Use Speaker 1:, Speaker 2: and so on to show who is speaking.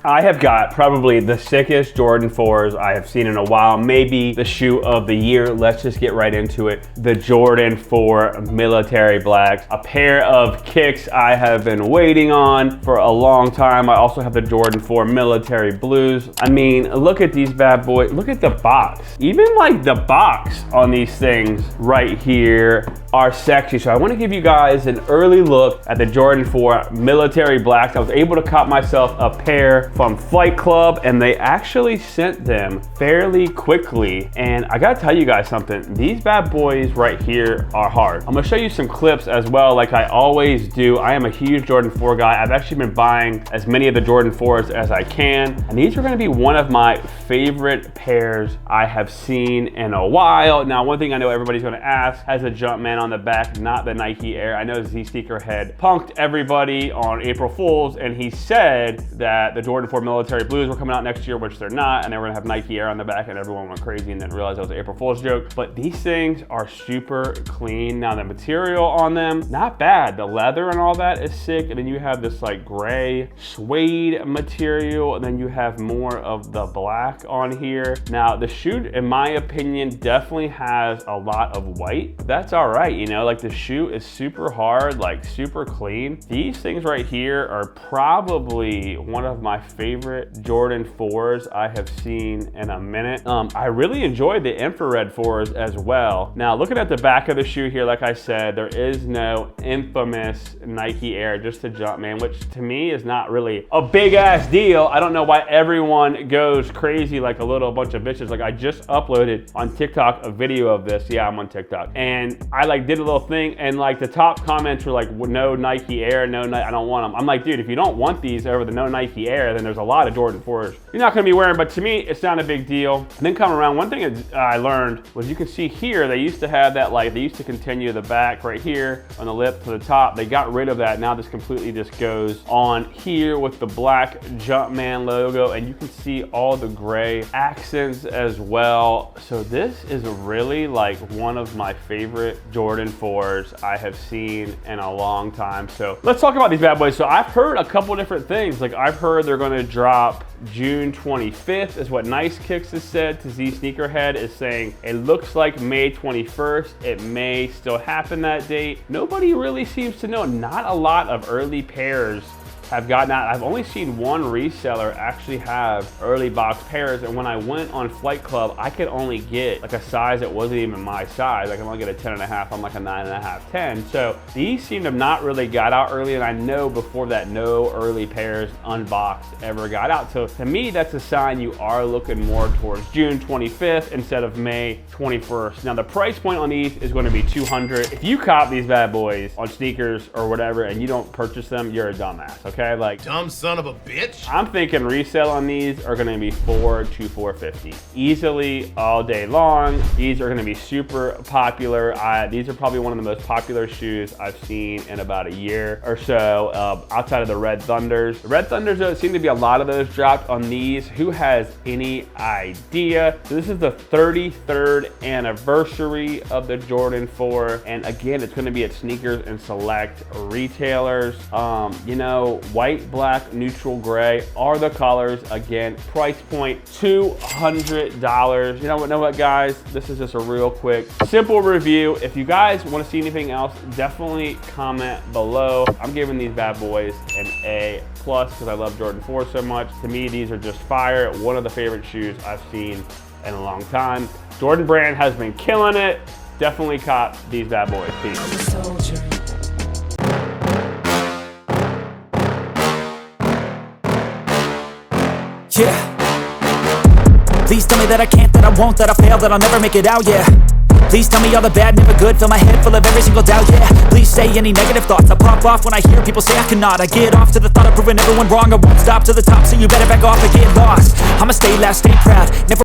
Speaker 1: I have got probably the sickest Jordan 4s I have seen in a while, maybe the shoe of the year. Let's just get right into it. The Jordan 4 Military Blacks, a pair of kicks I have been waiting on for a long time. I also have the Jordan 4 Military Blues. I mean, look at these bad boys. Look at the box. Even like the box on these things right here are sexy. So I want to give you guys an early look at the Jordan 4 Military Blacks. I was able to cop myself a pair from Flight Club, and they actually sent them fairly quickly. And I gotta tell you guys something, these bad boys right here are hard. I'm gonna show you some clips as well, like I always do. I am a huge Jordan 4 guy. I've actually been buying as many of the Jordan 4s as I can, and these are gonna be one of my favorite pairs I have seen in a while. Now, one thing I know everybody's gonna ask, has a Jumpman on the back, not the Nike Air. I know Z Sneakerhead punked everybody on April Fools, and he said that the Jordan 4 Military Blues were coming out next year, which they're not, and they were gonna have Nike Air on the back, and everyone went crazy and didn't realize that was an April Fool's joke. But these things are super clean. Now, the material on them, not bad. The leather and all that is sick, and then you have this like gray suede material, and then you have more of the black on here. Now, the shoe, in my opinion, definitely has a lot of white. That's all right, you know, like the shoe is super hard, like super clean. These things right here are probably one of my favorite Jordan 4s I have seen in a minute. I really enjoyed the infrared 4s as well. Now, looking at the back of the shoe here, like I said, there is no infamous Nike Air, just the Jumpman, which to me is not really a big ass deal. I don't know why everyone goes crazy like a little bunch of bitches. Like, I just uploaded on TikTok a video of this. Yeah, I'm on TikTok. And I like did a little thing, and like the top comments were like, no Nike Air, no Nike, I don't want them. I'm like, dude, if you don't want these over the no Nike Air, then there's a lot of Jordan 4s you're not gonna be wearing, but to me, it's not a big deal. And then coming around, one thing I learned was you can see here, they used to have that, like, they used to continue the back right here on the lip to the top. They got rid of that. Now this completely just goes on here with the black Jumpman logo, and you can see all the gray accents as well. So this is really like one of my favorite Jordan 4s I have seen in a long time. So let's talk about these bad boys. So I've heard a couple different things. Like, I've heard they're gonna drop June 25th is what Nice Kicks has said. To Z Sneakerhead is saying it looks like May 21st. It may still happen that date. Nobody really seems to know. Not a lot of early pairs have gotten out. I've only seen one reseller actually have early box pairs, and when I went on Flight Club, I could only get like a size that wasn't even my size. I can only get a 10.5. I'm like a 9.5, 10. So these seem to have not really got out early, and I know before that no early pairs unboxed ever got out. So to me, that's a sign you are looking more towards June 25th instead of May 21st. Now, the price point on these is going to be $200. If you cop these bad boys on sneakers or whatever and you don't purchase them, you're a dumbass, okay? Like,
Speaker 2: dumb son of a bitch.
Speaker 1: I'm thinking resale on these are gonna be $400 to $450 easily all day long. These are gonna be super popular. These are probably one of the most popular shoes I've seen in about a year or so, outside of the Red Thunders. The Red Thunders, though, seem to be a lot of those dropped on these. Who has any idea? So this is the 33rd anniversary of the Jordan 4, and again, it's gonna be at sneakers and select retailers. You know, white, black, neutral gray are the colors. Again, price point $200. You know what, guys? This is just a real quick, simple review. If you guys want to see anything else, definitely comment below. I'm giving these bad boys an A+ because I love Jordan 4 so much. To me, these are just fire. One of the favorite shoes I've seen in a long time. Jordan Brand has been killing it. Definitely cop these bad boys. Peace.
Speaker 3: Yeah. Please tell me that I can't, that I won't, that I fail, that I'll never make it out, yeah. Please tell me all the bad, never good, fill my head full of every single doubt, yeah. Please say any negative thoughts, I pop off when I hear people say I cannot. I get off to the thought of proving everyone wrong, I won't stop to the top, so you better back off and get lost. I'ma stay loud, stay proud, never